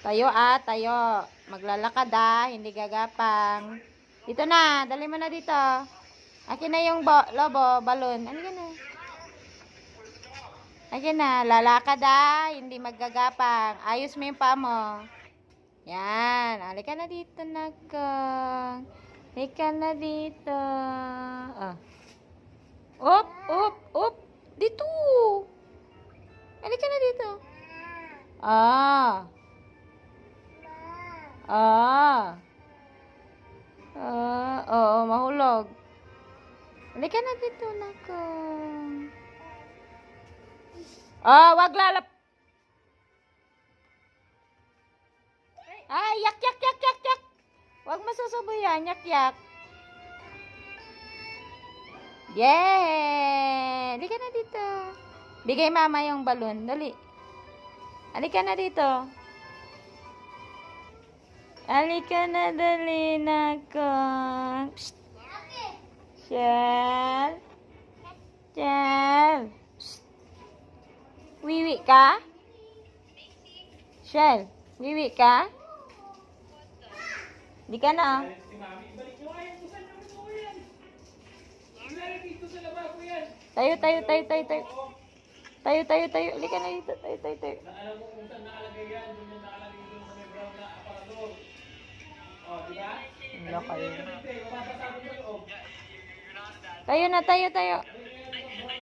Tayo tayo. Maglalakad hindi gagapang. Dito na, dali mo na dito. Akin na yung lobo, balon. Ano ka na? Akin na, lalakad hindi maggagapang. Ayos mo yung paa mo. Yan, halika na dito, nakong. Halika na dito. Ah. Up, up, up. Dito. Halika na dito. Ah. Ah. Oo, mahulog. Halika na dito, nakong. Wag lalap. Ay, yak, yak, yak, yak, yak. Wag masusubo yan, yak, yak. Yeah! Halika na dito. Bigay mama yung balon. Dali. Halika na dito. Halika na, dali, nakong. Psst. Shell. Shell. Psst. Wiwi ka? Shell, wiwi ka? Di ka na. Tayo, tayo, tayo, tayo, tayo. Tayo, tayo, tayo. Halika na dito. Tayo, tayo, tayo. Alam mo kung saan nakalagay yan. Doon yung nakalagay doon sa may brown na aparador. Diba? Wala kayo. Mababasa mo sa loob. Tayo na, tayo, tayo.